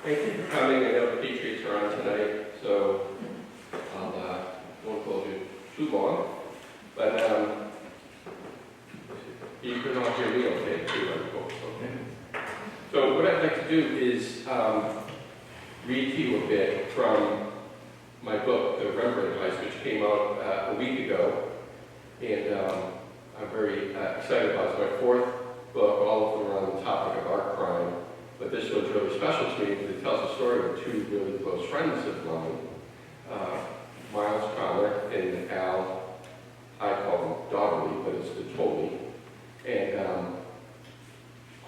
Thank you for coming. I know the Patriots are on tonight, so I won't hold you too long. But you can all hear me okay too, I hope. Okay. So what I'd like to do is read to you a bit from my book, The Rembrandt Heist, which came out a week ago. And I'm very excited about it. It's my fourth book. All of them are on the topic of art crime. But this one's really special to me because it tells the story of two really close friends of mine, Miles Connor and Al. I call him Dotterly, but it's the Tolly. And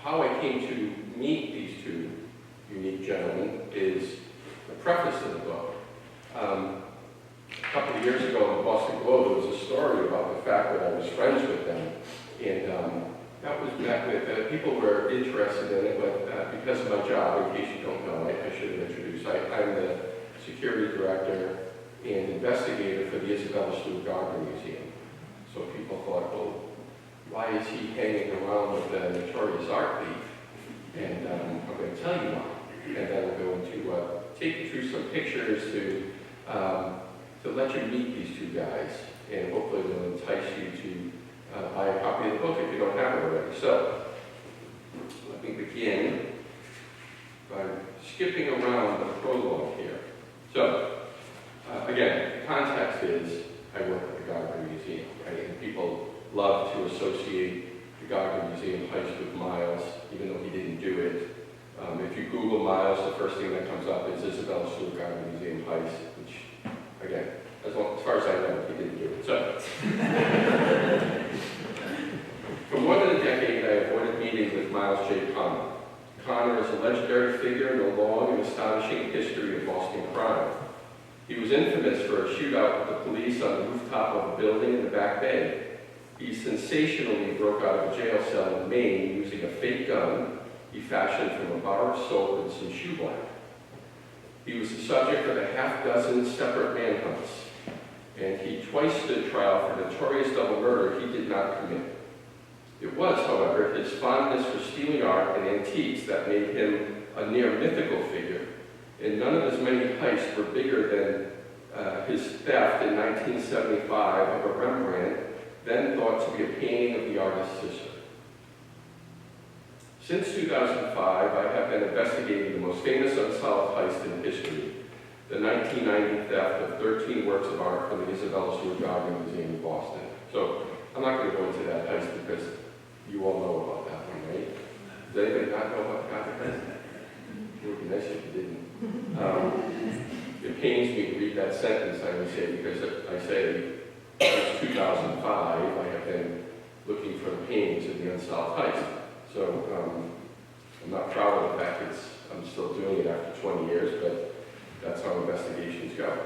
how I came to meet these two unique gentlemen is the preface to the book. A couple of years ago in the Boston Globe, there was a story about the fact that I was friends with them. And that was met with, people were interested in it, but because of my job, in case you don't know, I should have introduced, I'm the security director and investigator for the Isabella Stewart Gardner Museum. So people thought, well, why is he hanging around with the notorious art thief? And I'm going to tell you why. And then I'm going to take you through some pictures to let you meet these two guys, and hopefully they'll entice you to buy a copy of the book if you don't have it already. So, let me begin by skipping around the prologue here. So, again, the context is I work at the Gardner Museum, right? And people love to associate the Gardner Museum heist with Miles, even though he didn't do it. If you Google Miles, the first thing that comes up is Isabella Stewart Gardner Museum heist, which, again, as far as I know, he didn't do it. So, for more than a decade, I avoided meeting with Miles J. Connor. Connor is a legendary figure in the long and astonishing history of Boston crime. He was infamous for a shootout with the police on the rooftop of a building in the Back Bay. He sensationally broke out of a jail cell in Maine using a fake gun he fashioned from a bar of soap and some shoe black. He was the subject of a half-dozen separate manhunts, and he twice stood trial for notorious double murder he did not commit. It was, however, his fondness for stealing art and antiques that made him a near mythical figure, and none of his many heists were bigger than his theft in 1975 of a Rembrandt, then thought to be a painting of the artist's sister. Since 2005, I have been investigating the most famous unsolved heist in history, the 1990 theft of 13 works of art from the Isabella Stewart Gardner Museum in Boston. So I'm not going to go into that heist because you all know about that one, right? Does anybody not know about the Gardner heist? It would be nice if you didn't. It pains me to read that sentence, I would say, because I say, since 2005, I have been looking for the paintings of the unsolved heist. So I'm not proud of the fact that I'm still doing it after 20 years, but that's how investigations go.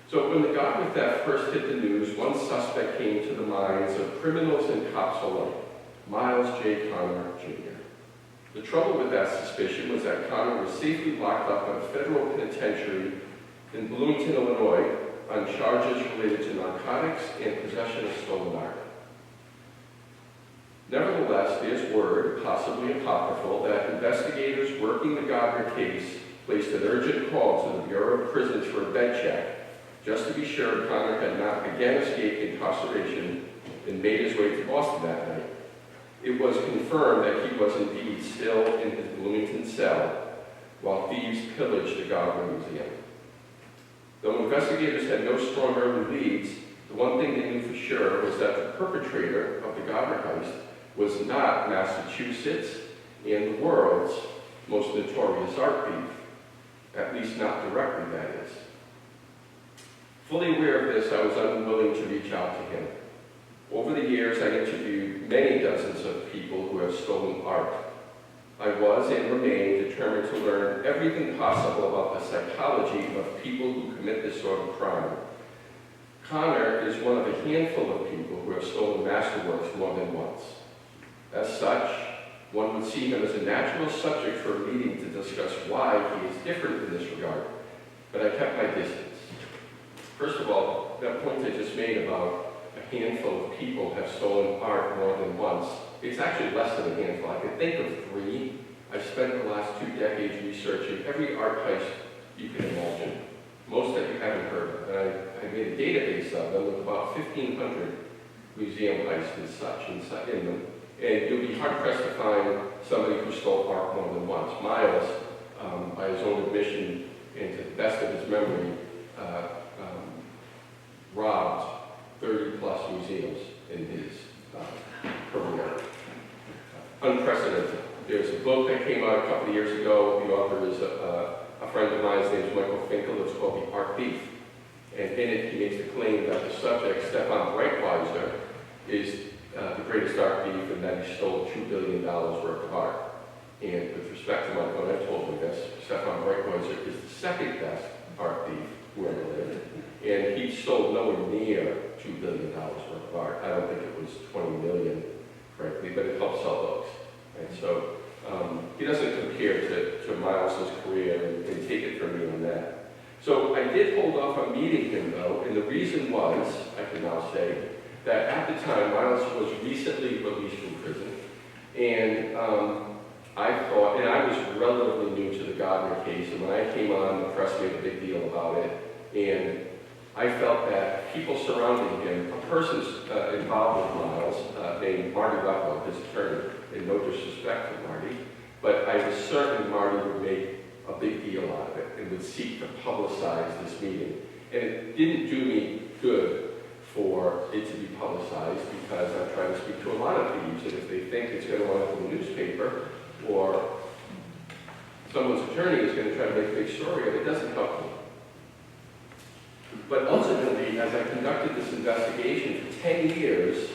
So when the Gardner theft first hit the news, one suspect came to the minds of criminals and cops alike, Miles J. Connor, Jr. The trouble with that suspicion was that Connor was safely locked up in a federal penitentiary in Bloomington, Illinois, on charges related to narcotics and possession of stolen art. Nevertheless, there's word, possibly apocryphal, that investigators working the Gardner case placed an urgent call to the Bureau of Prisons for a bed check, just to be sure Connor had not again escaped incarceration and made his way to Boston that night. It was confirmed that he was indeed still in his Bloomington cell while thieves pillaged the Gardner Museum. Though investigators had no strong early leads, the one thing they knew for sure was that the perpetrator of the Gardner heist was not Massachusetts and the world's most notorious art thief, at least not directly, that is. Fully aware of this, I was unwilling to reach out to him. Over the years, I interviewed many dozens of people who have stolen art. I was and remain determined to learn everything possible about the psychology of people who commit this sort of crime. Connor is one of a handful of people who have stolen masterworks more than once. As such, one would see him as a natural subject for a meeting to discuss why he is different in this regard, but I kept my distance. First of all, that point I just made about a handful of people have stolen art more than once, it's actually less than a handful. I can think of 3. I've spent the last 2 decades researching every art heist you can imagine, most that you haven't heard of. And I made a database of them with about 1,500 museum heists and such in them. And you'll be hard-pressed to find somebody who stole art more than once. Miles, by his own admission and to the best of his memory, robbed 30-plus museums in his career. Unprecedented. There's a book that came out a couple of years ago. The author is a friend of mine. His name is Michael Finkel. It's called The Art Thief. And in it, he makes the claim that the subject, Stefan Breitweiser, is the greatest art thief and that he stole $2 billion worth of art. And with respect to Michael, I told him this, Stefan Breitweiser is the second best art thief who ever lived. And he stole nowhere near $2 billion worth of art. I don't think it was 20 million, frankly, but it helped sell books. And so he doesn't compare to Miles's career and take it from me on that. So I did hold off on meeting him though, and the reason was, I can now say, that at the time Miles was recently released from prison, and I thought, and I was relatively new to the Gardner case, and when I came on, the press made a big deal about it, and I felt that people surrounding him, a person involved with Miles named Marty Ruffalo, his attorney, and no disrespect to Marty, but I was certain Marty would make a big deal out of it and would seek to publicize this meeting. And it didn't do me good for it to be publicized because I'm trying to speak to a lot of thieves, and if they think it's going to run up in the newspaper or someone's attorney is going to try to make a big story of it, doesn't help me. But ultimately, as I conducted this investigation for 10 years,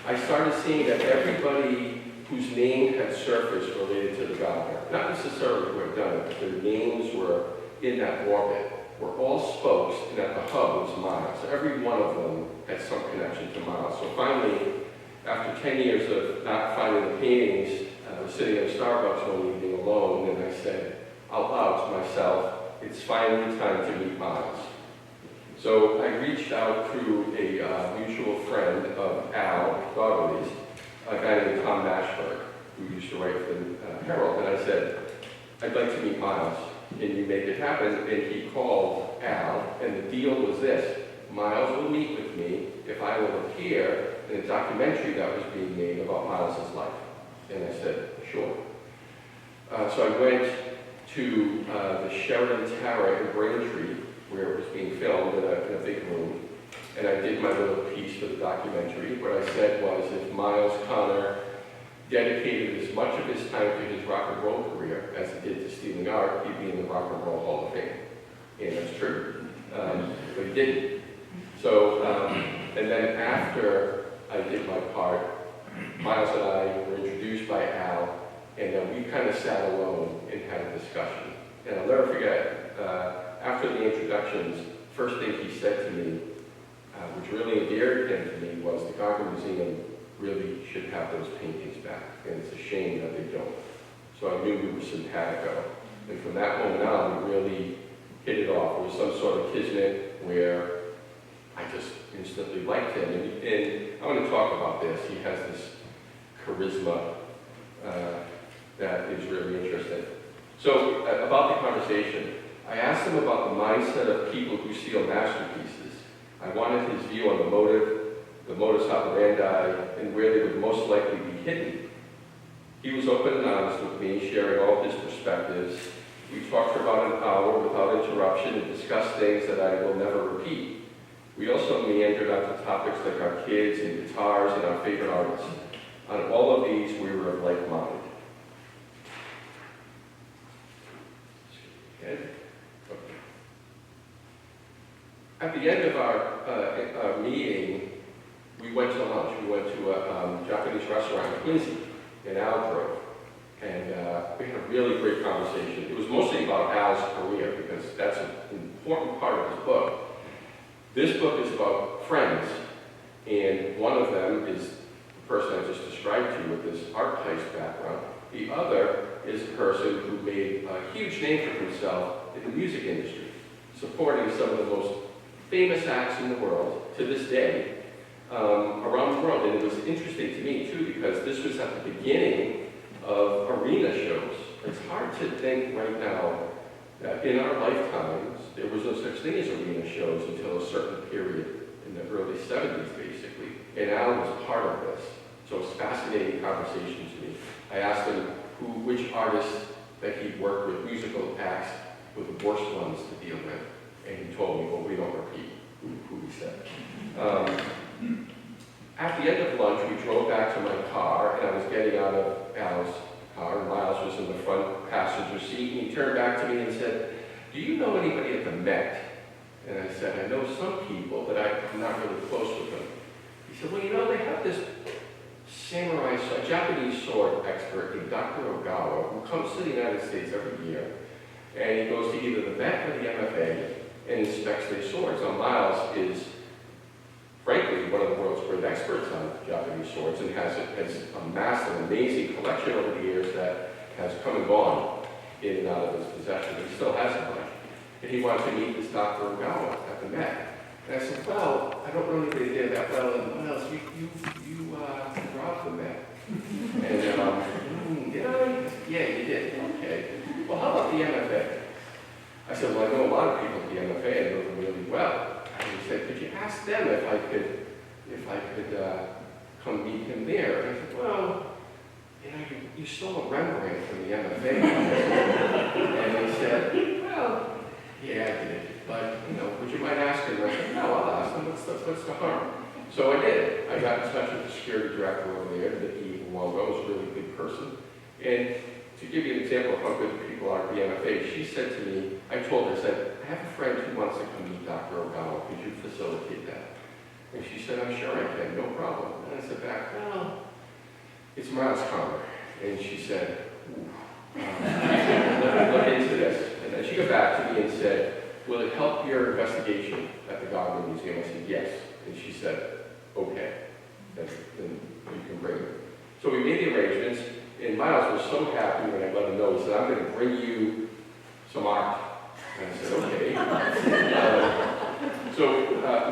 I started seeing that everybody whose name had surfaced related to the Gardner, not necessarily who had done it, but their names were in that orbit, were all spokes, and at the hub was Miles. Every one of them had some connection to Miles. So finally, after 10 years of not finding the paintings, I was sitting at Starbucks one evening alone, and I said out loud to myself, it's finally time to meet Miles. So I reached out through a mutual friend of Al Goddard's, a guy named Tom Mashberg, who used to write for the Herald, and I said, I'd like to meet Miles. Can you make it happen? And he called Al, and the deal was this. Miles will meet with me if I will appear in a documentary that was being made about Miles's life. And I said, sure. So I went to the Sheridan Tower in Braintree, where it was being filmed in a big room, and I did my little piece for the documentary. What I said was, if Miles Connor dedicated as much of his time to his rock and roll career as he did to stealing art, he'd be in the Rock and Roll Hall of Fame. And that's true. But he didn't. So, and then after I did my part, Miles and I were introduced by Al, and then we kind of sat alone and had a discussion. And I'll never forget, after the introductions, first thing he said to me, which really endeared him to me, was the Gardner Museum really should have those paintings back, and it's a shame that they don't. So I knew we were simpatico. And from that moment on, we really hit it off. It was some sort of kismet where I just instantly liked him. And I want to talk about this. He has this charisma that is really interesting. So about the conversation, I asked him about the mindset of people who steal masterpieces. I wanted his view on the motive, the modus operandi, and where they would most likely be hidden. He was open and honest with me, sharing all his perspectives. We talked for about an hour without interruption and discussed things that I will never repeat. We also meandered onto topics like our kids and guitars and our favorite artists. On all of these, we were of like mind. At the end of our meeting, we went to lunch. We went to a Japanese restaurant in Quincy, in Al drove. And we had a really great conversation. It was mostly about Al's career, because that's an important part of his book. This book is about friends, and one of them is the person I just described to you with this art heist background. The other is a person who made a huge name for himself in the music industry, supporting some of the most famous acts in the world to this day around the world. And it was interesting to me, too, because this was at the beginning of arena shows. It's hard to think right now that in our lifetimes, there was no such thing as arena shows until a certain period in the early 70s, basically. And Al was part of this. So it's fascinating conversation to me. I asked him which artists that he worked with, musical acts, were the worst ones to deal with. And he told me, well, we don't repeat who he said. At the end of lunch, we drove back to my car, and I was getting out of Al's car, and Miles was in the front passenger seat, and he turned back to me and said, do you know anybody at the Met? And I said, I know some people, but I'm not really close with them. He said, well, you know, they have this samurai, a Japanese sword expert named Dr. Ogawa, who comes to the United States every year, and he goes to either the Met or the MFA and inspects their swords. Now, Miles is, frankly, one of the world's great experts on Japanese swords and has amassed an amazing collection over the years that has come and gone in and out of his possession, but he still has a bunch. And he wanted to meet this Dr. Ogawa at the Met. And I said, well, I don't know anybody there that well, and Miles, you robbed the Met. And, did I? Yeah, you did. Okay. Well, how about the MFA? I said, well, I know a lot of people at the MFA, I know them really well. And he said, could you ask them if I could come meet him there? And I said, well, you know, you stole a Rembrandt from the MFA. And they said, well, yeah, I did. But, you know, would you mind asking them? I said, no, I'll ask them. What's the harm? So I did. I got in touch with the security director over there, Nikki Wongo, was a really good person. And to give you an example of how good the people are at the MFA, she said to me, I told her, I said, I have a friend who wants to come meet Dr. Ogawa. Could you facilitate that? And she said, I'm sure I can, no problem. And I said back, well, it's Miles Connor. And she said, ooh, let me look into this. And then she got back to me and said, will it help your investigation at the Gardner Museum? I said, yes. And she said, okay, then you can bring it. So we made the arrangements, and Miles was so happy when I let him know. He said, I'm going to bring you some art. And I said, okay. So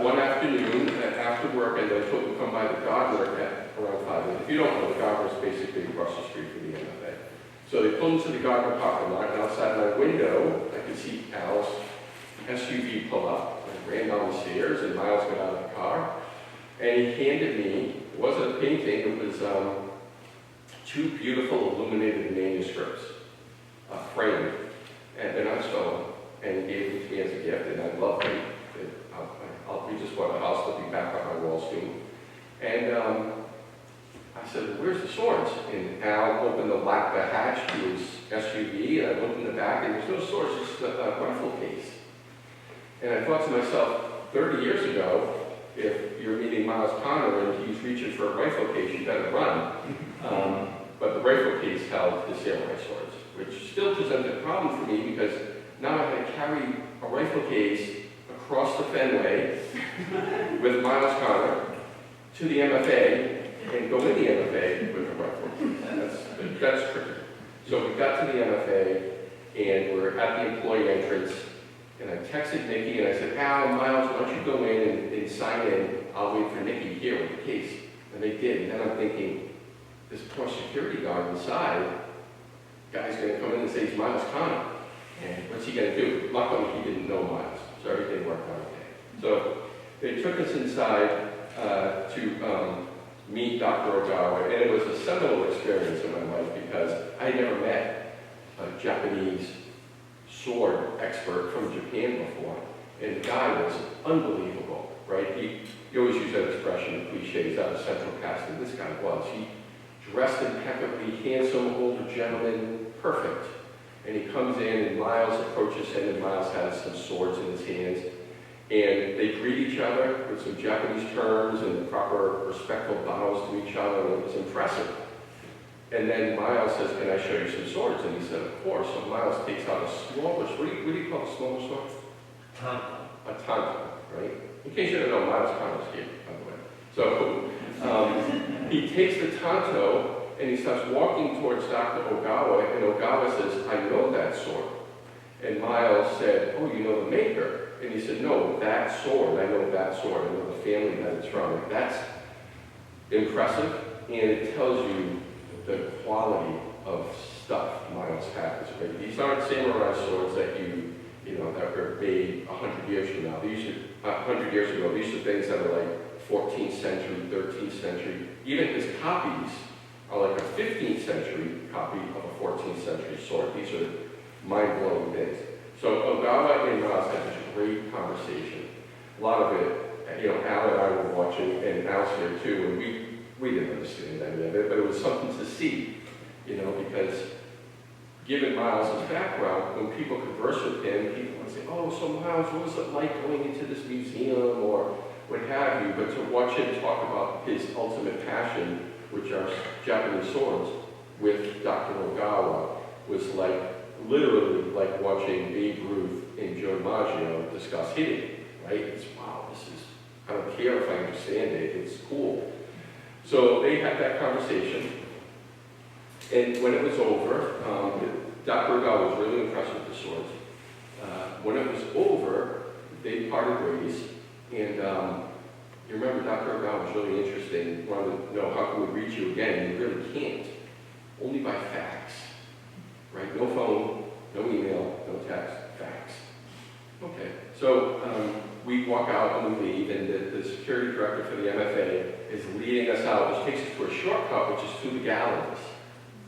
one afternoon, after work, I told him to come by the Gardner at around 5. And if you don't know, the Gardner is basically across the street from the MFA. So they pulled into the Gardner parking lot, and outside my window, I could see Al's SUV pull up. I ran down the stairs, and Miles got out of the car, and he handed me, it wasn't a painting, it was 2 beautiful illuminated manuscripts, framed, and they're not stolen, and he gave them to me as a gift, and I loved them. We just bought a house, they'll be back on my wall soon. And I said, well, where's the swords? And Al opened the hatch to his SUV, and I looked in the back, and there's no swords, just a rifle case. And I thought to myself, 30 years ago, if you're meeting Miles Connor and he's reaching for a rifle case, you better run. But the rifle case held his samurai swords, which still presented a problem for me because now I had to carry a rifle case across the Fenway with Miles Connor to the MFA and go in the MFA with a rifle. That's tricky. So we got to the MFA and we're at the employee entrance. And I texted Nikki and I said, Al, Miles, why don't you go in and sign in? I'll wait for Nikki here with the case. And they did. And then I'm thinking, this poor security guard inside, guy's going to come in and say he's Miles Connor. And what's he going to do? Luckily, he didn't know Miles. So everything worked out okay. So they took us inside to meet Dr. Ogawa. And it was a seminal experience in my life because I had never met a Japanese sword expert from Japan before, and the guy was unbelievable, right? You always use that expression, cliches, out of central casting. This guy was. He dressed impeccably, handsome, older gentleman, perfect. And he comes in, and Miles approaches him, and Miles has some swords in his hands, and they greet each other with some Japanese terms and proper respectful bows to each other, and it was impressive. And then Miles says, can I show you some swords? And he said, of course. So Miles takes out a smaller sword. What do you call a smaller sword? A tanto, right? In case you don't know, Miles Connor's here, by the way. So he takes the tanto and he starts walking towards Dr. Ogawa, and Ogawa says, I know that sword. And Miles said, oh, you know the maker? And he said, no, that sword, I know that sword. I know the family that it's from. That's impressive, and it tells you the quality of stuff Miles has, right? These aren't samurai swords that that were made 100 years from now. These are 100 years ago. These are things that are like 14th century, 13th century. Even his copies are like a 15th century copy of a 14th century sword. These are mind-blowing things. So Ogawa and Miles had this great conversation. A lot of it, Al and I were watching, and Al's here too, and we didn't understand any of it, but it was something to see, because given Miles' background, when people converse with him, people would say, oh, so Miles, what was it like going into this museum, or what have you, but to watch him talk about his ultimate passion, which are Japanese swords, with Dr. Ogawa, was literally like watching Babe Ruth and Joe Maggio discuss hitting, right? It's, wow, I don't care if I understand it, it's cool. So they had that conversation, and when it was over, Dr. Ogawa was really impressed with the swords. When it was over, they parted ways, and you remember Dr. Ogawa was really interesting, wanted to know how can we reach you again, you really can't. Only by fax, right? No phone, no email, no text, fax. Okay, so we walk out and we leave, and the security director for the MFA is leading us out, which takes us to a shortcut, which is through the galleries.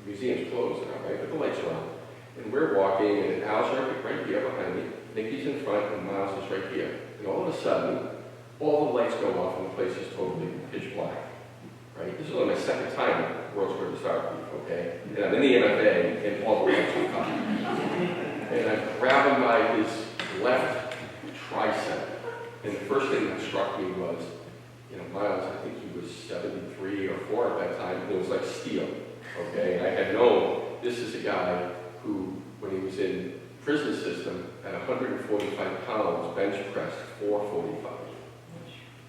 The museum's closed now, right? But the lights are on. And we're walking, and Al's right here behind me, Nikki's in front, and Miles is right here. And all of a sudden, all the lights go off, and the place is totally pitch black, right? This is only my second time at World Square Star Beef, okay? And I'm in the MFA, and all the lights are on. And I grab him by his left tricep. And the first thing that struck me was, Miles, I think he was 73 or 4 at that time, and it was like steel, okay? And I had known this is a guy who, when he was in prison system, at 145 pounds, bench pressed 445.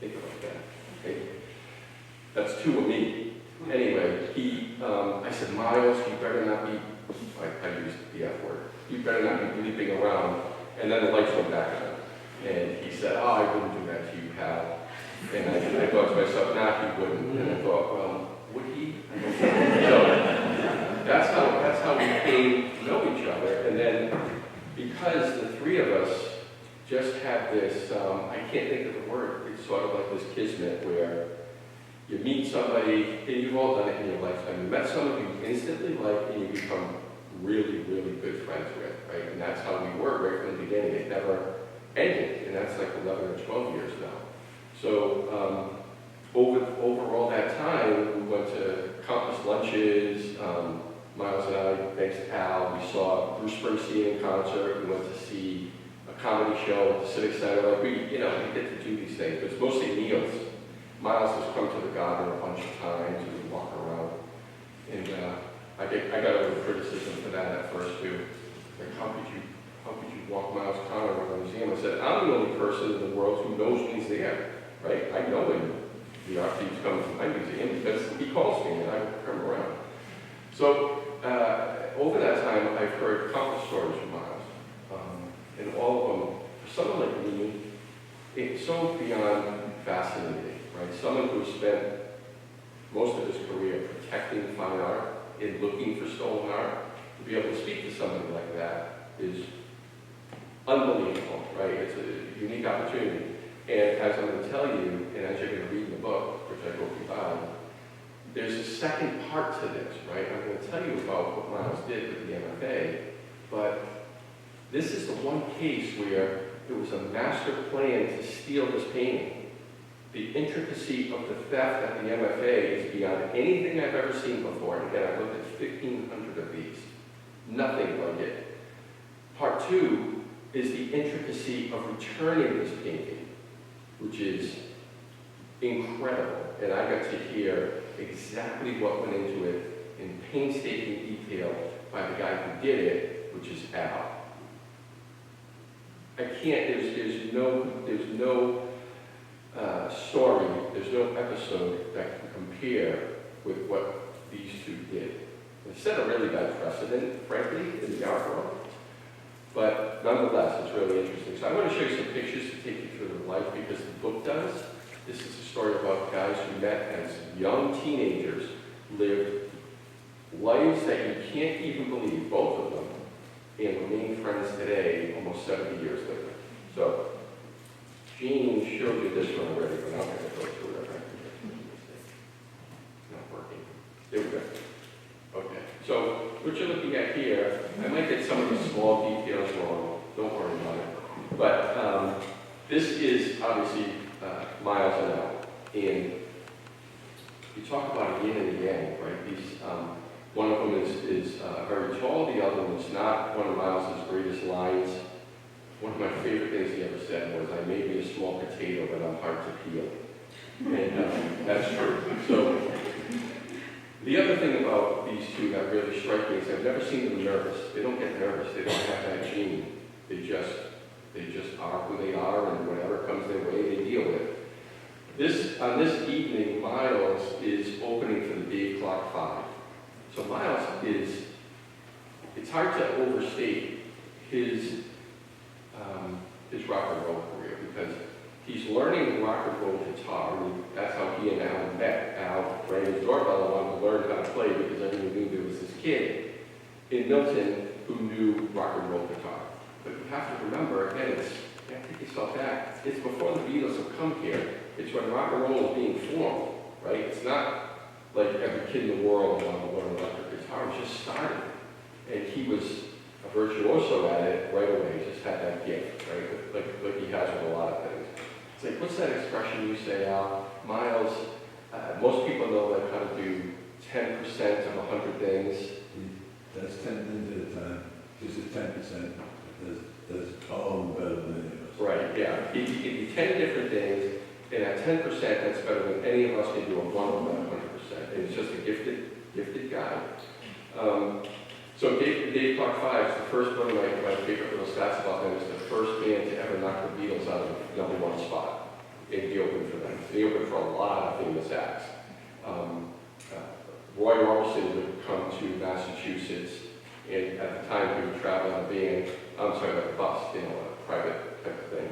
Think about that, okay? That's 2 of me. Anyway, I said, Miles, you better not be, I used the F word, you better not be bleeping around. And then the lights went back on. And he said, oh, I wouldn't do that to you, pal. And I thought to myself, nah, he wouldn't. And I thought, well, would he? So that's how we came to know each other. And then because the 3 of us just had this, I can't think of the word, it's sort of like this kismet where you meet somebody, and you've all done it in your lifetime. You met somebody you instantly like, and you become really, really good friends with, right? And that's how we were right from the beginning. It never ended, and that's like 11 or 12 years now. So over all that time, we went to countless lunches. Miles and I, thanks to Al, we saw Bruce Springsteen in concert. We went to see a comedy show at the Civic Center. We get to do these things, but it's mostly meals. Miles has come to the garden a bunch of times, and we walk around. And I got a little criticism for that at first too. Like, how could you walk Miles Connor around the museum? I said, I'm the only person in the world who knows when he's there, right? I know when the art thief comes to my museum because he calls me and I come around. So over that time, I've heard countless stories from Miles, and all of them, for someone like me, it's so beyond fascinating, right? Someone who spent most of his career protecting fine art and looking for stolen art, to be able to speak to somebody like that is unbelievable, right? It's a unique opportunity. And as I'm going to tell you, and as you're going to read in the book, which I hope you buy, there's a second part to this, right? I'm going to tell you about what Miles did with the MFA, but this is the one case where there was a master plan to steal this painting. The intricacy of the theft at the MFA is beyond anything I've ever seen before. And again, I've looked at 1,500 of these. Nothing like it. Part 2 is the intricacy of returning this painting, which is incredible. And I got to hear exactly what went into it in painstaking detail by the guy who did it, which is Al. I can't, there's no story, there's no episode that can compare with what these 2 did. It set a really bad precedent, frankly, in the art world. But nonetheless, it's really interesting. So I want to show you some pictures to take you through their life because the book does. This is a story about guys who met as young teenagers, lived lives that you can't even believe, both of them, and remain friends today, almost 70 years later. So, Jean showed you this one already, but I'm not going to go through it. Not working. There we go. Okay, so what you're looking at here, I might get some of the small details wrong. Don't worry about it. But this is obviously Miles and Al. And you talk about yin and yang, right? These, one of them is very tall, the other one is not. One of Miles' greatest lines, one of my favorite things he ever said was, "I may be a small potato, but I'm hard to peel." And that's true. So the other thing about these two that really strike me is I've never seen them nervous. They don't get nervous. They don't have that gene. They just are who they are, and whatever comes their way, they deal with. On this evening, Miles is opening for the Dave Clark 5. So Miles it's hard to overstate his rock and roll career, because he's learning rock and roll guitar, and that's how he and Al met. Al rang his doorbell and wanted to learn how to play because everyone knew there was this kid in Milton who knew rock and roll guitar. But you have to remember, again, you have to take yourself back. It's before the Beatles have come here. It's when rock and roll is being formed, right? It's not like every kid in the world wanted to learn electric guitar. It just started. And he was a virtuoso at it right away. He just had that gift, right? Like he has with a lot of things. It's like, what's that expression you say, Al? Miles, most people know like how to do 10% of 100 things. That's 10 things at a time. This is 10%. Does all better than any of us. Right, yeah. He can do 10 different things, and at 10%, that's better than any of us can do on one of them at 100%. And it's just a gifted guy. So Dave Clark 5 is the first one of my favorite little stats about them. It's the first band to ever knock the Beatles out of the #1 spot. And he opened for them. He opened for a lot of famous acts. Roy Orbison would come to Massachusetts, and at the time he would travel on like a bus, a private type of thing.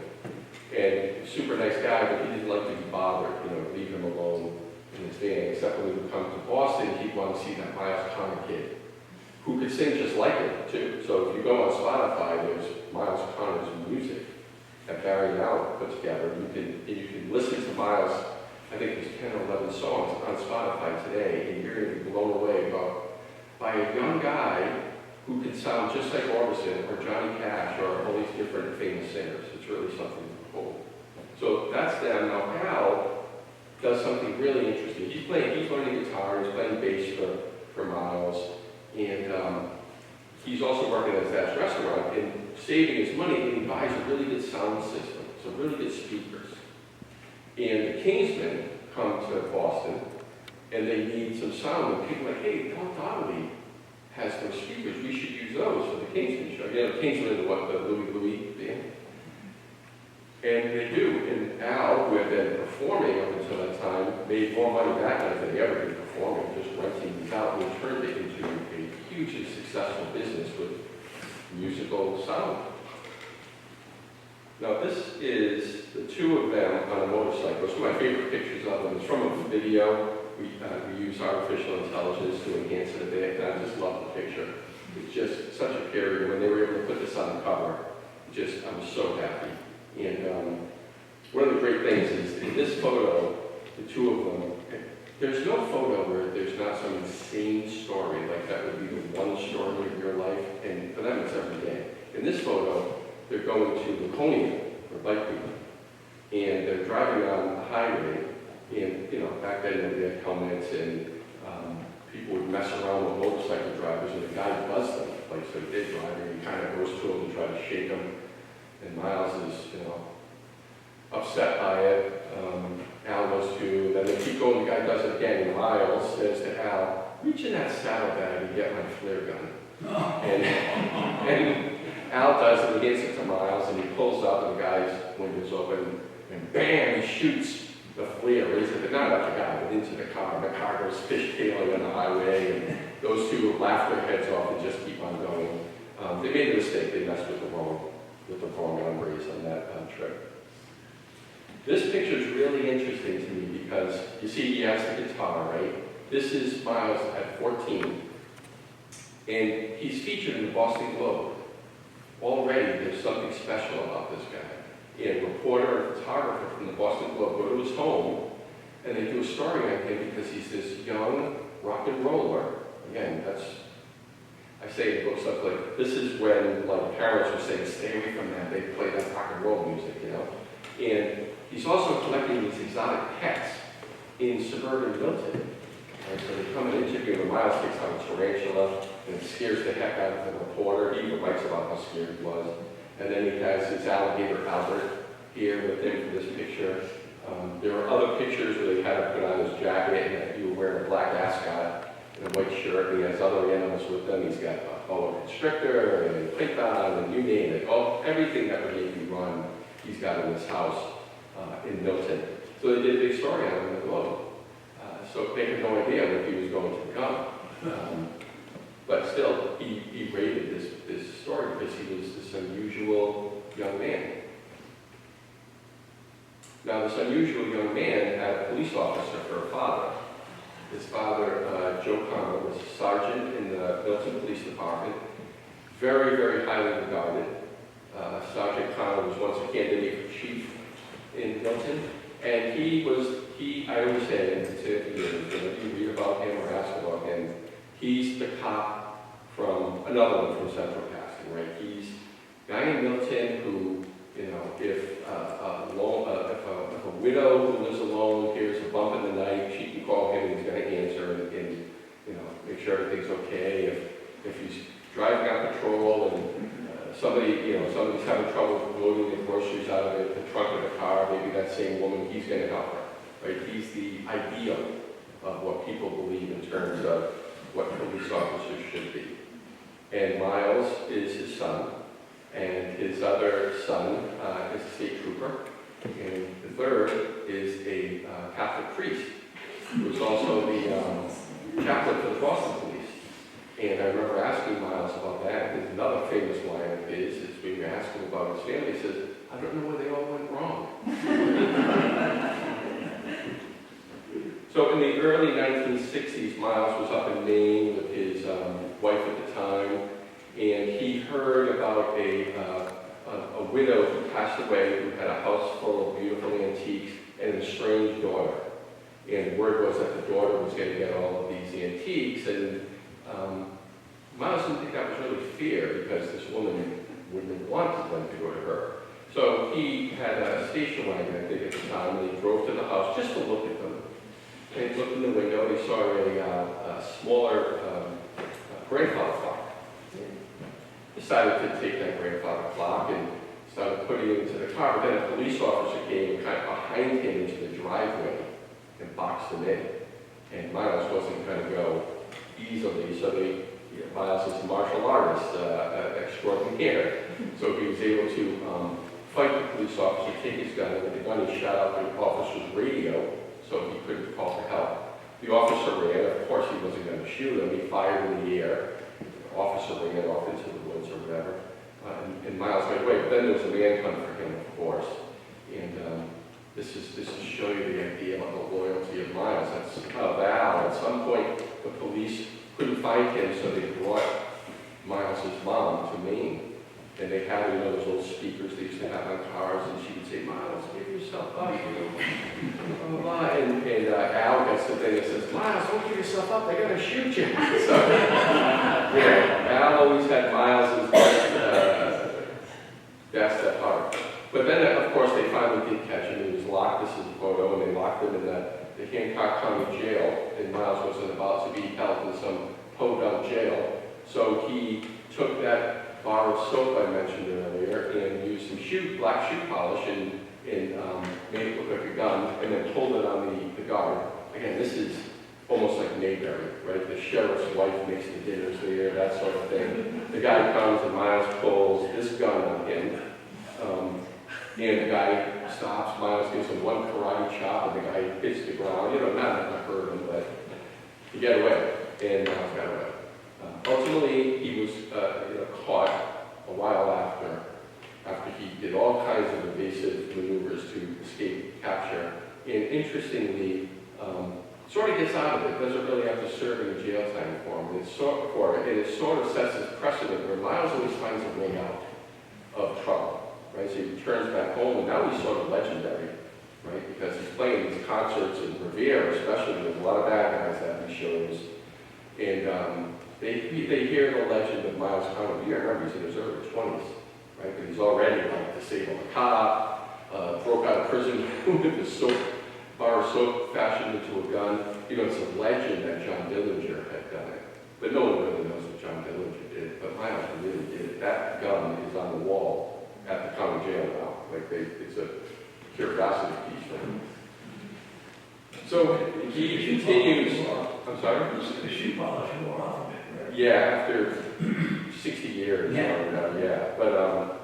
And super nice guy, but he didn't like to be bothered, leave him alone in his van, except when he would come to Boston, he'd want to see that Miles Connor kid, who could sing just like him, too. So if you go on Spotify, there's Miles Connor's music that Barry Now put together. You can listen to Miles, I think there's 10 or 11 songs on Spotify today, and you're going to be blown away by a young guy who can sound just like Orbison or Johnny Cash or all these different famous singers. It's really something cool. So that's them. Now Al does something really interesting. He's learning guitar, he's playing bass for Miles, and he's also working at Dad's restaurant and saving his money, and he buys a really good sound system, some really good speakers. And the Kingsmen come to Boston, and they need some sound, and people are like, hey, Paul Donnelly has those speakers, we should use those for the Kingsmen show. The Kingsmen are the Louis band. And they do, and Al, who had been performing up until that time, made more money that night than he ever did performing, just renting these out, and turned it into a hugely successful business with musical sound. Now this is the two of them on a motorcycle. It's one of my favorite pictures of them. It's from a video. We use artificial intelligence to enhance it a bit, and I just love the picture. It's just such a period. When they were able to put this on the cover, I was so happy. And one of the great things is in this photo, the two of them, there's no photo where there's not some insane story, like that would be the one story of your life, and for them it's every day. In this photo, they're going to Laconia for bike week, and they're driving on the highway, and back then they had helmets, and people would mess around with motorcycle drivers, and the guy buzzed them, so he did drive, and he kind of goes to him to try to shake him, and Miles is, upset by it. Al does too, then they keep going, the guy does it again, and Miles says to Al, reach in that saddlebag and get my flare gun. And Al does it, he gets it to Miles, and he pulls up, and the guy's window's open, and bam, he shoots the flare, not at the guy, but into the car. The car goes fishtailing on the highway, and those two laugh their heads off and just keep on going. They made a mistake, they messed with the wrong numbers on that trip. This picture is really interesting to me because, you see, he has the guitar, right? This is Miles at 14, And he's featured in the Boston Globe. Already, there's something special about this guy. And a reporter and photographer from the Boston Globe go to his home, and they do a story on him because he's this young rock and roller. Again, I say in the book stuff like, this is when like parents would say, stay away from that, they play that rock and roll music, you know? And he's also collecting these exotic pets in suburban Milton. Right? So they come and interview him. Miles takes out a tarantula, and it scares the heck out of the reporter. He even writes about how scared he was. And then he has his alligator Albert here with him for this picture. There are other pictures where they had him put on his jacket, and he was wearing a black ascot and a white shirt, and he has other animals with them. He's got a boa constrictor and a python, and you name it. Everything that would make you run, he's got in this house in Milton. So they did a big story on him in the Globe. So they had no idea what he was going to become. But still, he rated this story because he was this unusual young man. Now, this unusual young man had a police officer for a father. His father, Joe Connor, was a sergeant in the Milton Police Department, very, very highly regarded. Sergeant Connor was once a candidate for chief in Milton, and I always say, and it's it for years, whenever you read about him or ask about him, he's the cop from another one from Central Casting, right? He's a guy in Milton who, you know, if a widow who lives alone hears a bump in the night, she can call him and he's going to answer and you know, make sure everything's okay. If he's driving on patrol and somebody's having trouble loading the groceries out of the trunk of the car, maybe that same woman, he's going to help her, right? He's the ideal of what people believe in terms of what police officers should be. And Miles is his son, and his other son is a state trooper, and the third is a Catholic priest, who is also the chaplain for the Boston Police. And I remember asking Miles about that. There's another famous line of his, is when you ask him about his family, he says, I don't know where they all went wrong. So in the early 1960s, Miles was up in Maine with his wife at the time, and he heard about a widow who passed away who had a house full of beautiful antiques and an estranged daughter. And the word was that the daughter was going to get all of these antiques, and Miles didn't think that was really fair because this woman wouldn't have wanted them to go to her. So he had a station wagon, I think, at the time, and he drove to the house just to look at them. And he looked in the window, and he saw a smaller grandfather clock. Decided to take that grandfather clock and started putting it into the car, but then a police officer came kind of behind him into the driveway and boxed him in. And Miles wasn't going to go easily, so Miles is a martial artist extraordinaire. So he was able to fight the police officer, take his gun, and with the gun he shot out the officer's radio, so he couldn't call for help. The officer ran. Of course, he wasn't going to shoot him. He fired in the air. The officer ran off into the woods or whatever, and Miles got away. But then there was a manhunt for him, of course. And this is to show you the idea of the loyalty of Miles. That's Val. At some point, the police couldn't find him, so they brought Miles' mom to Maine. And they had, those old speakers they used to have on cars, and she would say, Miles, give yourself up, blah, blah, blah. And Al gets the thing that says, Miles, don't give yourself up, they're going to shoot you. So, Al always had Miles' best at heart. But then, of course, they finally did catch him. He was locked, this is a photo, and they locked him in the Hancock County Jail, and Miles wasn't about to be held in some podunk jail. So he took that bar of soap I mentioned earlier and used some black shoe polish and made it look like a gun, and then pulled it on the guard. Again, this is almost like Mayberry, right? The sheriff's wife makes the dinners there, that sort of thing. The guy comes and Miles pulls this gun on him, and the guy stops. Miles gives him one karate chop, and the guy hits the ground. Not enough to hurt him, but he got away, and Miles got away. Ultimately, he was caught a while after he did all kinds of evasive maneuvers to escape capture. And interestingly, sort of gets out of it, doesn't really have to serve any jail time for him. It's sort of sets this precedent where Miles always finds a way out of trouble, right? So he returns back home, and now he's sort of legendary, right? Because he's playing these concerts in Revere, especially with a lot of bad guys at these shows, and they hear the legend of Miles County. Remember, he's in his early 20s, right? But he's already like disabled a cop, broke out of prison with a soap bar of soap fashioned into a gun. You know, it's a legend that John Dillinger had done it. But no one really knows what John Dillinger did. But Miles really did it. That gun is on the wall at the county jail now. Like, it's a curiosity piece for him. So he continues. I'm sorry? The shoe polish wore off of it, right? Yeah, after 60 years. Yeah. Yeah. But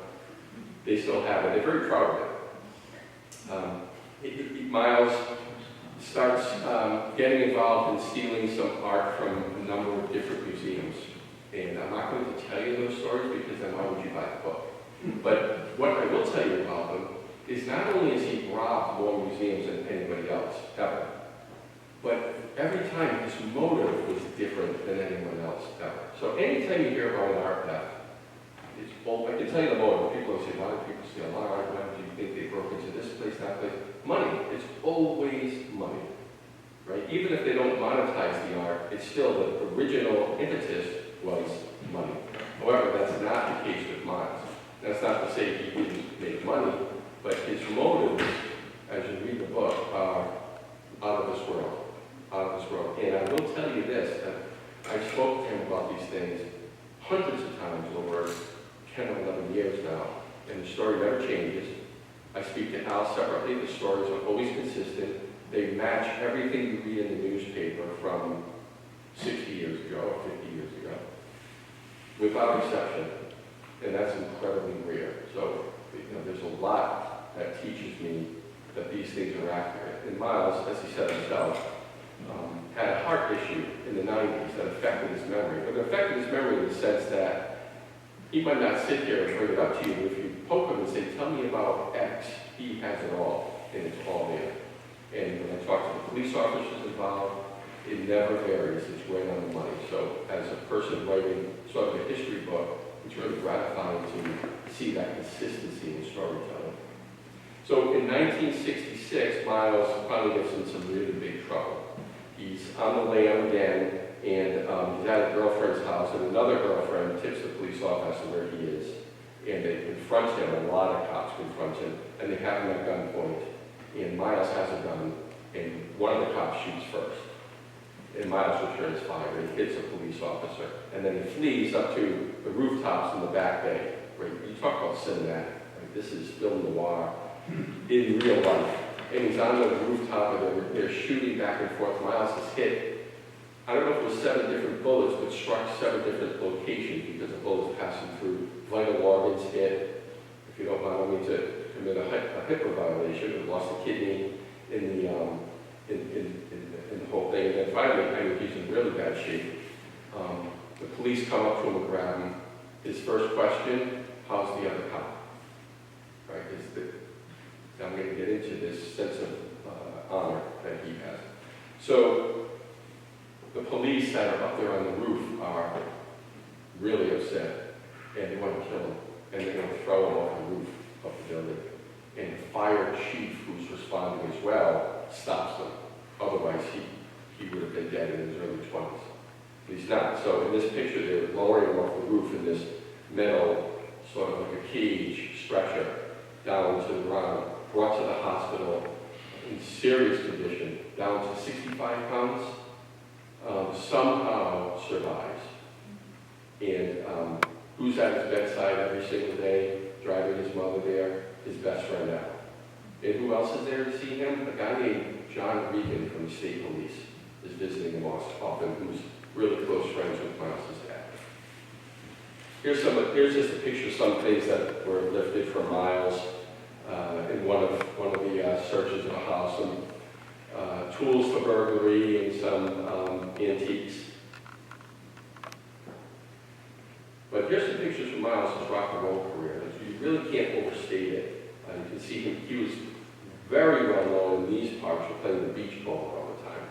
they still have it. They're very proud of it. Miles starts getting involved in stealing some art from a number of different museums. And I'm not going to tell you those stories because then why would you buy the book? But what I will tell you about them is not only has he robbed more museums than anybody else, ever, but every time his motive was different than anyone else, ever. So anytime you hear about an art theft, it's both, I can tell you the motive. People say, why do people steal art? Why do you think they broke into this place, that place? Money. It's always money, right? Even if they don't monetize the art, it's still the original impetus was money. However, that's not the case with Miles. That's not to say he didn't make money, but his motives, as you read the book, are out of this world. Out of this world. And I will tell you this, that I spoke to him about these things hundreds of times over 10 or 11 years now, and the story never changes. I speak to Al separately. The stories are always consistent. They match everything you read in the newspaper from 60 years ago or 50 years ago, without exception. And that's incredibly rare. So, there's a lot that teaches me that these things are accurate. And Miles, as he said himself, had a heart issue in the 90s that affected his memory. But it affected his memory in the sense that he might not sit here and bring it up to you, but if you poke him and say, tell me about X, he has it all, and it's all there. And when I talk to the police officers involved, it never varies. It's right on the money. So as a person writing sort of a history book, it's really gratifying to see that consistency in storytelling. So in 1966, Miles finally gets in some really big trouble. He's on the lam again, and he's at a girlfriend's house, and another girlfriend tips the police officer where he is, and they confront him. A lot of cops confront him, and they have him at gunpoint. And Miles has a gun, and one of the cops shoots first. And Miles returns fire, and he hits a police officer. And then he flees up to the rooftops in the back bay. Right? You talk about cinematic. Right? This is film noir in real life. And he's on the rooftop, and they're shooting back and forth. Miles is hit. I don't know if it was 7 different bullets, but struck 7 different locations because the bullets passing through. Vital organs hit. If you don't mind me to commit a HIPAA violation, lost a kidney in the whole thing. And then finally, I mean, he's in really bad shape. The police come up to him and grab him. His first question, how's the other cop? Right? I'm going to get into this sense of honor that he has. So the police that are up there on the roof are really upset, and they want to kill him, and they're going to throw him off the roof of the building. And the fire chief, who's responding as well, stops them. Otherwise, he would have been dead in his early 20s. But he's not. So in this picture, they're lowering him off the roof in this metal, sort of like a cage stretcher, down to the ground, brought to the hospital in serious condition, down to 65 pounds, somehow survives. And who's at his bedside every single day, driving his mother there? His best friend Al. And who else is there to see him? A guy named John Regan from the state police is visiting him often, who's really close friends with Miles' dad. Here's just a picture of some things that were lifted from Miles in one of the searches of a house. Some tools for burglary and some antiques. But here's some pictures from Miles' rock and roll career. You really can't overstate it. You can see him, he was very well known in these parts for playing the beach ball all the time.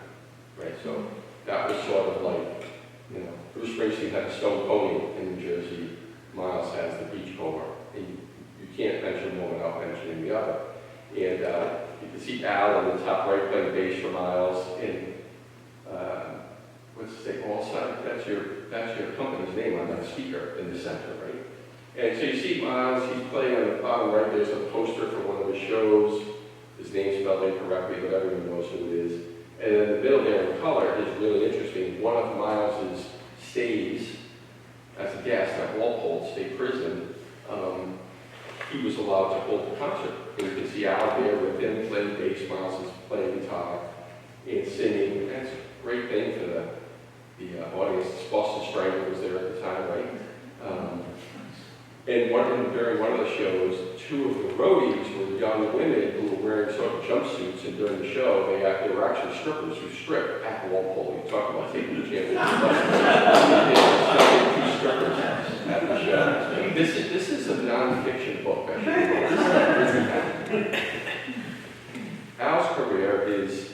right? So that was sort of like, you know, Bruce Springsteen had a stone pony in New Jersey, Miles has the beachcomber, and you can't mention one without mentioning the other. And you can see Al in the top right playing bass for Miles, and what's it say, Allside, that's your company's name on that speaker in the center, right? And so you see Miles, he's playing on the bottom right, there's a poster for one of his shows, his name's spelled incorrectly, but everyone knows who it is. And in the middle there in color is really interesting. One of Miles's stays as a guest at Walpole State Prison, he was allowed to hold the concert. And you can see Al there with him playing bass, Miles is playing guitar and singing. And it's a great thing for the audience. Boston Strangler was there at the time, right? And during one of the shows, two of the roadies were young women who were wearing sort of jumpsuits, and during the show, they were actually strippers who stripped at Walpole. You talk about taking the chance. Two strippers at the show. This is a non-fiction book, actually. Al's career is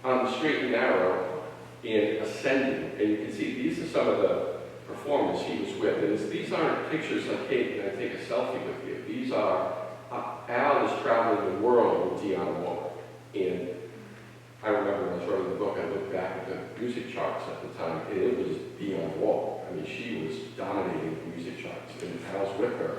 on the straight and narrow and ascending, and you can see these are some of the performers he was with. And these aren't pictures like, hey, can I take a selfie with you? These are, Al is traveling the world with Amore. And I remember when I was writing the book, I looked back at the music charts at the time, and it was Amore. I mean, she was dominating the music charts, and Al's with her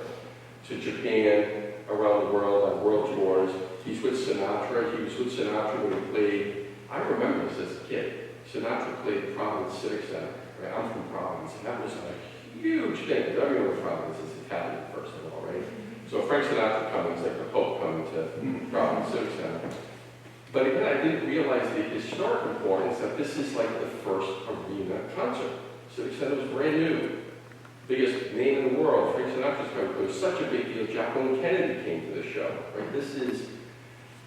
to Japan, around the world, on world tours. He's with Sinatra. He was with Sinatra when he played, I remember this as a kid. Sinatra played Providence Civic Center. Right? I'm from Providence, and that was a huge thing, because everyone in Providence is Italian, first of all, right? So Frank Sinatra coming is like the Pope coming to Providence Civic Center. But again, I didn't realize the historic importance that this is like the first arena concert. Civic Center was brand new. Biggest name in the world, Frank Sinatra's coming. It was such a big deal. Jacqueline Kennedy came to the show, right? This is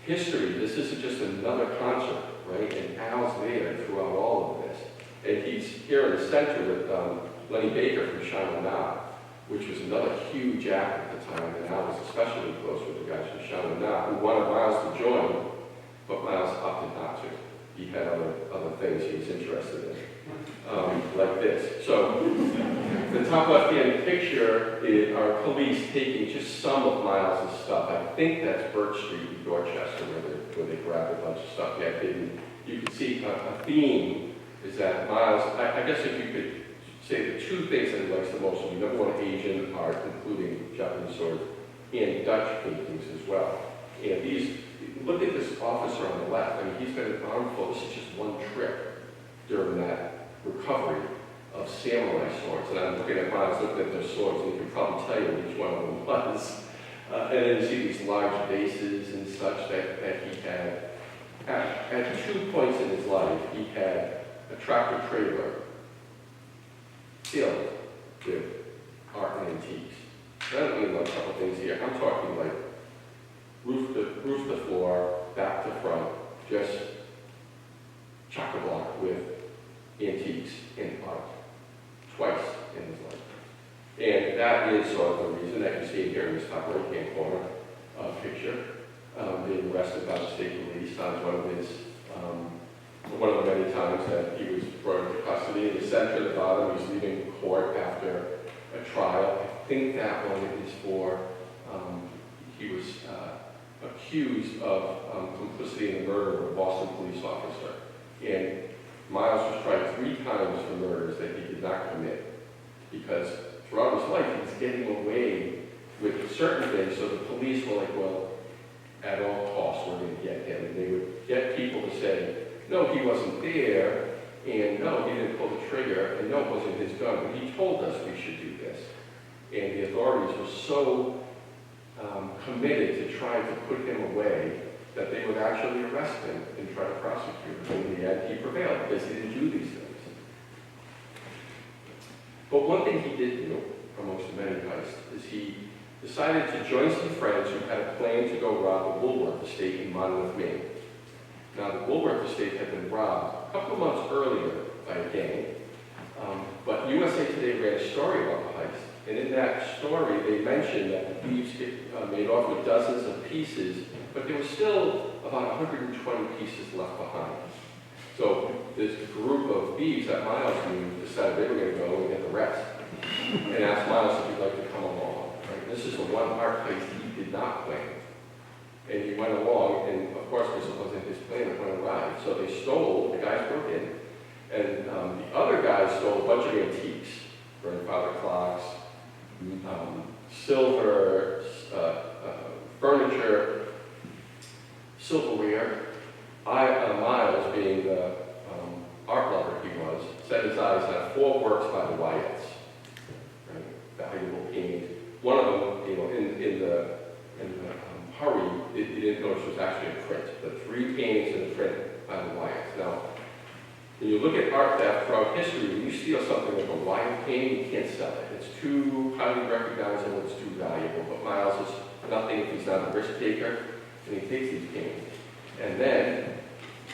history. This isn't just another concert, right? And Al's there throughout all of this. And he's here in the center with Lenny Baker from Chaminade, which was another huge act at the time, and Al was especially close with the guys from Chaminade, who wanted Miles to join, but Miles opted not to. He had other things he was interested in, like this. So, the top left-hand picture are police taking just some of Miles' stuff. I think that's Birch Street in Dorchester, where they grabbed a bunch of stuff. Yeah, you can see a theme is that Miles, I guess if you could say the two things that he likes the most would be, number one, Asian art, including Japanese swords, and Dutch paintings as well. And these, look at this officer on the left. I mean, he's got an armful. This is just one trip during that recovery of samurai swords. And I'm looking at Miles, looking at their swords, and you can probably tell you which one of them was. And then you see these large vases and such that he had. At 2 points in his life, he had a tractor trailer filled with art and antiques. I don't mean like a couple things here. I'm talking like roof to floor, back to front, just chock-a-block with antiques and art. Twice in his life. And that is sort of the reason that you see here in this top right-hand corner picture. Being arrested by the state police on one of the many times that he was brought into custody. In the center at the bottom, he's leaving court after a trial. I think that one is for, he was accused of complicity in the murder of a Boston police officer. And Miles was tried 3 times for murders that he did not commit, because throughout his life he was getting away with certain things, so the police were like, well, at all costs we're going to get him. And they would get people to say, no, he wasn't there, and no, he didn't pull the trigger, and no, it wasn't his gun, but he told us we should do this. And the authorities were so committed to trying to put him away that they would actually arrest him and try to prosecute him. In the end, he prevailed because he didn't do these things. But one thing he did do, amongst the many heists, is he decided to join some friends who had a plan to go rob the Woolworth estate in Monmouth, Maine. Now, the Woolworth estate had been robbed a couple of months earlier by a gang, but USA Today ran a story about the heist, and in that story they mentioned that the thieves made off with dozens of pieces, but there was still about 120 pieces left behind. So this group of thieves that Miles knew decided they were going to go and get the rest and asked Miles if he'd like to come along. Right? This is the one art heist he did not plan. And he went along, and of course, because it wasn't his plan, it went awry. So they stole, the guys broke in, and the other guys stole a bunch of antiques, grandfather clocks, silver, furniture, silverware. Miles, being the art lover he was, set his eyes on 4 works by the Wyatts, right? Valuable paintings. One of them, you know, in the hurry, you didn't notice was actually a print. The 3 paintings in the print by the Wyatts. Now, when you look at art theft throughout history, when you steal something like a Wyatt painting, you can't sell it. It's too highly recognizable, it's too valuable. But Miles is nothing if he's not a risk taker, and he takes these paintings. And then,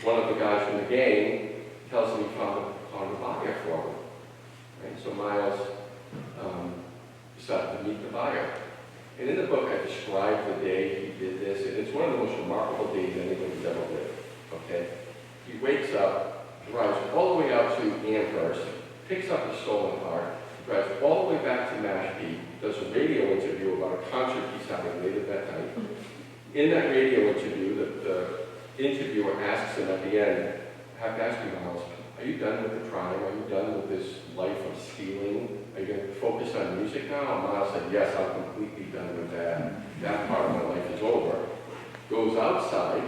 one of the guys from the gang tells him he found a buyer for him. Right? So Miles decided to meet the buyer. And in the book, I describe the day he did this, and it's one of the most remarkable days anybody's ever lived. Okay? He wakes up, drives all the way out to Amherst, picks up his stolen car, drives all the way back to Mashpee, does a radio interview about a concert he's having later that night. In that radio interview, the interviewer asks him at the end, I have to ask you, Miles, are you done with the crime? Are you done with this life of stealing? Are you going to focus on music now? And Miles said, yes, I'm completely done with that. That part of my life is over. Goes outside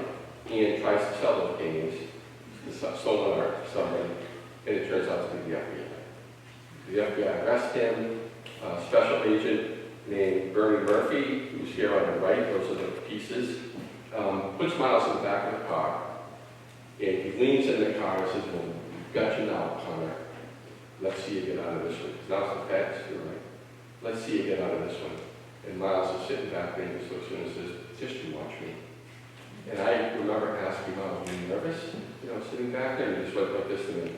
and tries to sell those paintings, the stolen art to somebody, and it turns out to be the FBI. The FBI arrests him. A special agent named Bernie Murphy, who's here on the right, those are the pieces, puts Miles in the back of the car, and he leans in the car and says, well, we've got you now, Connor. Let's see you get out of this one. Because now it's the facts, you're right. Let's see you get out of this one. And Miles is sitting back there and just looks at him and says, just you watch me. And I remember asking Miles, were you nervous? You know, sitting back there, and he just went like this to me.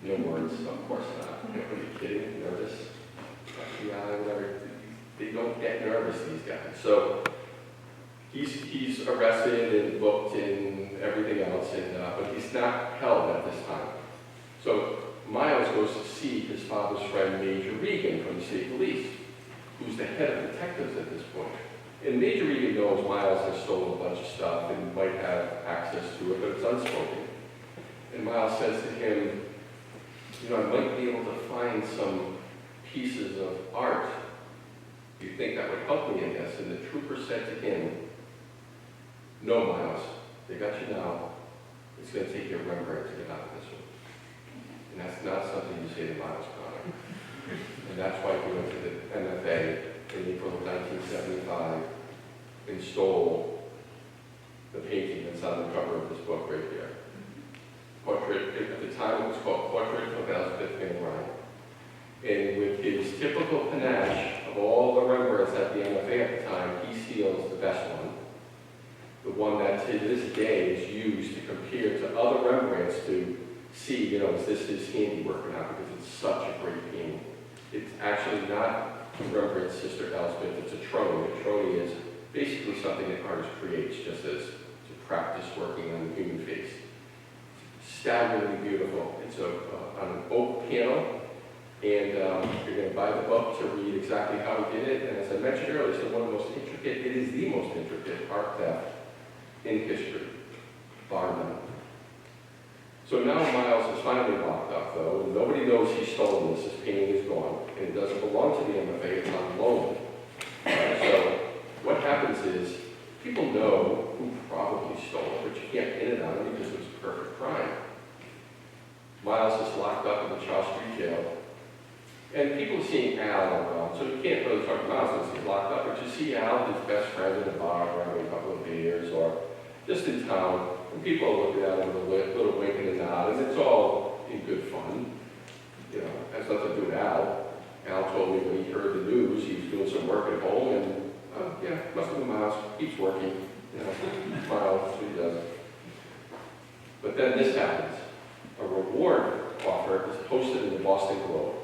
No words, of course not. You know, are you kidding? Nervous? FBI, whatever. They don't get nervous, these guys. So he's arrested and booked and everything else, and but he's not held at this time. So Miles goes to see his father's friend, Major Regan, from the state police, who's the head of detectives at this point. And Major Regan knows Miles has stolen a bunch of stuff and might have access to it, but it's unspoken. And Miles says to him, you know, I might be able to find some pieces of art. Do you think that would help me in this? And the trooper said to him, no, Miles, they got you now. It's going to take your Rembrandt to get out of this one. And that's not something you say to Miles Connor. And that's why he went to the MFA in April of 1975 and stole the painting that's on the cover of this book right here. Portrait, at the time it was called Portrait of Elspeth Van Ryn. And with his typical panache of all the Rembrandts at the MFA at the time, he steals the best one. The one that to this day is used to compare to other Rembrandts to see, you know, is this his handiwork or not, because it's such a great painting. It's actually not Rembrandt's sister Elspeth, it's a trony. A trony is basically something an artist creates just as to practice working on the human face. Staggeringly beautiful. It's on an oak panel, and you're going to buy the book to read exactly how he did it. And as I mentioned earlier, it's one of the most intricate, it is the most intricate art theft in history, bar none. So now Miles is finally locked up, though, and nobody knows he's stolen this. His painting is gone, and it doesn't belong to the MFA. It's on loan. So what happens is people know who probably stole it, but you can't pin it on him because it was a perfect crime. Miles is locked up in the Charles Street jail, and people are seeing Al around, so you can't really talk to Miles once he's locked up, but you see Al, his best friend, in a bar having a couple of beers, or just in town, and people are looking at him with a little wink and a nod, and it's all in good fun. You know, it has nothing to do with Al. Al told me when he heard the news, he was doing some work at home, and yeah, must have been Miles, keeps working. You know, Miles, that's what he does. But then this happens. A reward offer is posted in the Boston Globe.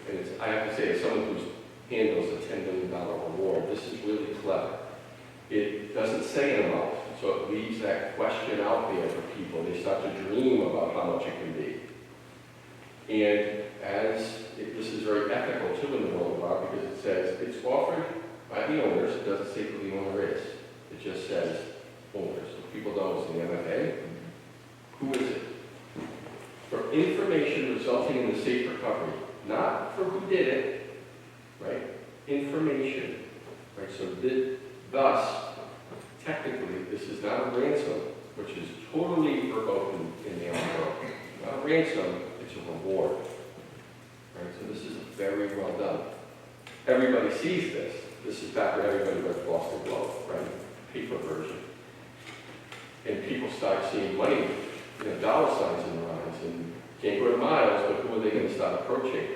And it's, I have to say, as someone who handles a $10 million reward, this is really clever. It doesn't say an amount. So it leaves that question out there for people. They start to dream about how much it can be. And this is very ethical too in the world of art, because it says it's offered by the owners. It doesn't say who the owner is. It just says owners. So people know it's the MFA. Who is it? For information resulting in the safe recovery, not for who did it, right? Information, right? So thus, technically, this is not a ransom, which is totally verboten in the art world. Not a ransom, it's a reward, right? So this is very well done. Everybody sees this. This is back when everybody read Boston Globe, right? Paper version. And people start seeing money, dollar signs in their eyes, and can't go to Miles, but who are they going to start approaching?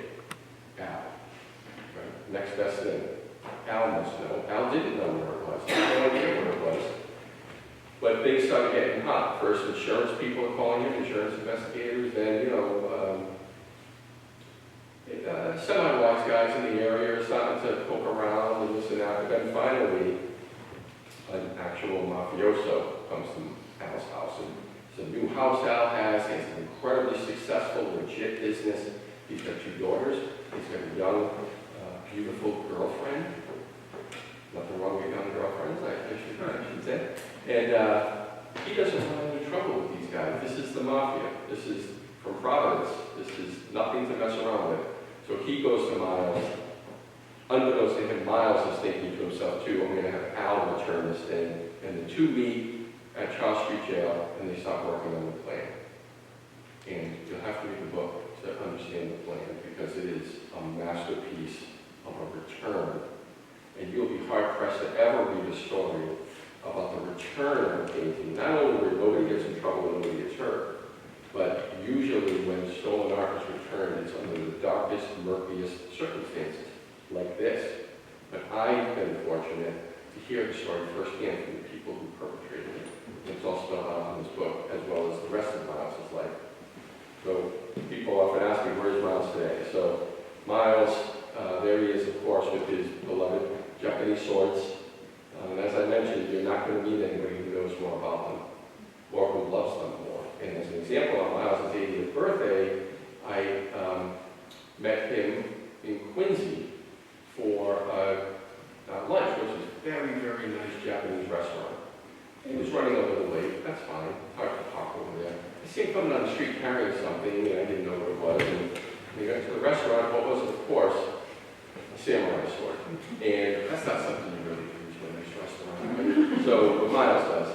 Al, right? Next best thing. Al must know. Al didn't know where it was. He had no idea where it was. But things started getting hot. First, insurance people are calling him, insurance investigators, then, semi-wise guys in the area are starting to poke around and this and that. But then finally, an actual mafioso comes to Al's house. And it's a new house Al has. He has an incredibly successful, legit business. He's got 2 daughters. He's got a young, beautiful girlfriend. Nothing wrong with young girlfriends, I should say. And he doesn't want any trouble with these guys. This is the mafia. This is from Providence. This is nothing to mess around with. So he goes to Miles. Unbeknownst to him, Miles is thinking to himself, too, I'm going to have Al return this thing. And the 2 meet at Charles Street Jail, and they start working on the plan. And you'll have to read the book to understand the plan, because it is a masterpiece of a return. And you'll be hard-pressed to ever read a story about the return of a painting. Not only where nobody gets in trouble and nobody gets hurt, but usually when stolen art is returned, it's under the darkest, murkiest circumstances, like this. But I've been fortunate to hear the story firsthand from the people who perpetrated it. It's all spelled out in this book, as well as the rest of Miles' life. So people often ask me, where's Miles today? So Miles, there he is, of course, with his beloved Japanese swords. And as I mentioned, you're not going to meet anybody who knows more about them or who loves them more. And as an example, on Miles' 80th birthday, I met him in Quincy for lunch, which is a very, very nice Japanese restaurant. He was running a little late. That's fine. Hard to talk over there. I see him coming down the street carrying something, and I didn't know what it was. And we got to the restaurant. What was it? Of course, a samurai sword. And that's not something you really use in a nice restaurant. Right? So, what Miles does.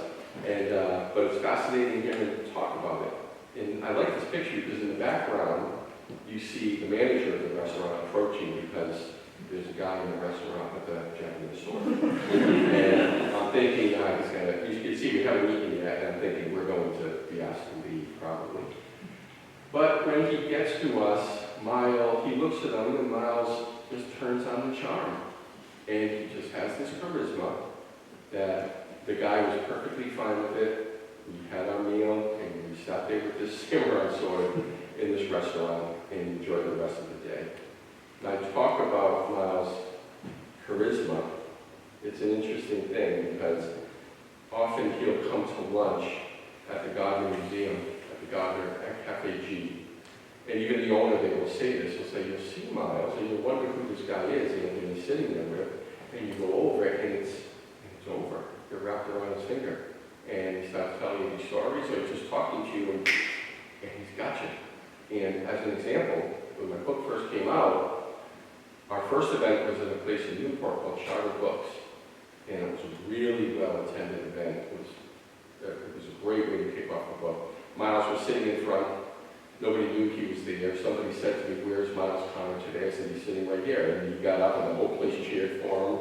And but it's fascinating hearing him talk about it. And I like this picture because in the background, you see the manager of the restaurant approaching because there's a guy in the restaurant with a Japanese sword. And I'm thinking, he's gonna, you can see we haven't eaten yet, and I'm thinking we're going to be asked to leave, probably. But when he gets to us, he looks at them, and Miles just turns on the charm. And he just has this charisma that the guy was perfectly fine with it. We had our meal, and we sat there with this samurai sword in this restaurant and enjoyed the rest of the day. And I talk about Miles' charisma. It's an interesting thing because often he'll come to lunch at the Gardner Museum, at the Gardner Cafe G. And even the owner there will say this. He'll say, you'll see Miles, and you'll wonder who this guy is, and he's sitting there with, and you go over it, and it's over. You're wrapped around his finger. And he starts telling you these stories, or he's just talking to you, and he's got you. And as an example, when my book first came out, our first event was at a place in Newport called Charter Books. And it was a really well-attended event. It was a great way to kick off the book. Miles was sitting in front. Nobody knew he was there. Somebody said to me, where's Miles Connor today? I said, he's sitting right here. And he got up and the whole place cheered for him.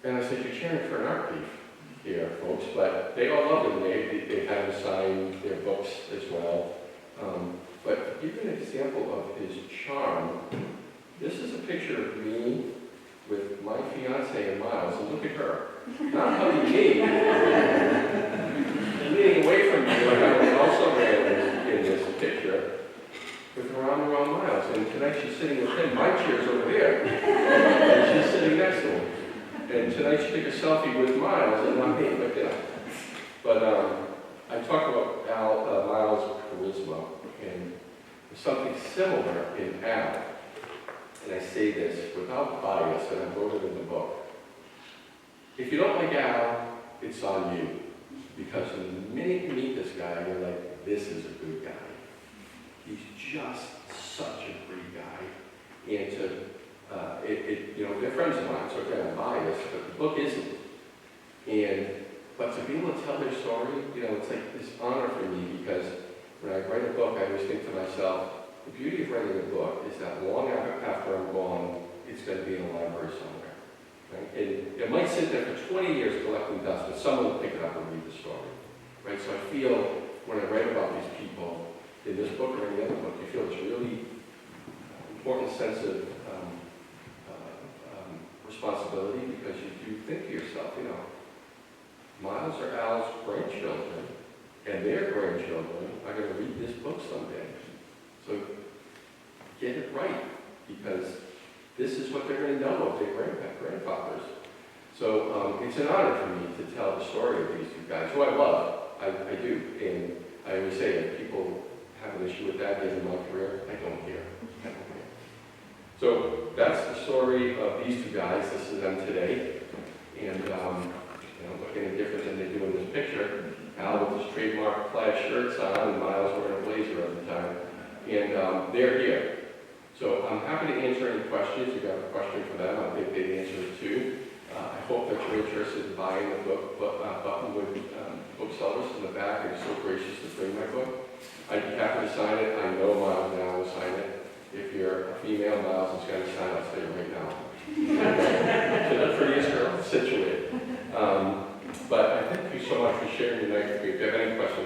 And I said, you're cheering for an art thief here, folks. But they all loved him. They had him sign their books as well. But to give you an example of his charm, this is a picture of me with my fiance and Miles, and look at her. Not hugging me, leaning away from me, like I was also there in this picture, with her arm around Miles. And tonight she's sitting with him. My chair's over there, and she's sitting next to him. And tonight she took a selfie with Miles and not me, but But I talk about Miles' charisma, and there's something similar in Al. And I say this without bias, and I wrote it in the book. If you don't like Al, it's on you. Because the minute you meet this guy, you're like, this is a good guy. He's just such a great guy. And they're friends of mine, so again, I'm biased, but the book isn't. But to be able to tell their story, it's like this honor for me, because when I write a book, I always think to myself, the beauty of writing a book is that long after I'm gone, it's going to be in a library somewhere. Right? And it might sit there for 20 years collecting dust, but someone will pick it up and read the story. Right? So I feel when I write about these people, in this book or any other book, you feel this really important sense of responsibility, because you do think to yourself, Miles or Al's grandchildren and their grandchildren are going to read this book someday. So get it right, because this is what they're going to know of their grandfathers. So it's an honor for me to tell the story of these two guys, who I love. I do. And I always say, if people have an issue with that in my career, I don't care. So that's the story of these two guys. This is them today. And looking different than they do in this picture. Al with his trademark plaid shirts on, and Miles wearing a blazer at the time. And they're here. So I'm happy to answer any questions. If you have a question for them, I think they'd answer it too. I hope that you're interested in buying the book. Buttonwood Booksellers in the back are so gracious to bring my book. I'd be happy to sign it. I know Miles now will sign it. If you're a female, Miles is going to sign it. I'll tell you right now. To the prettiest girl, Scituate. But I thank you so much for sharing your night with me. If you have any questions,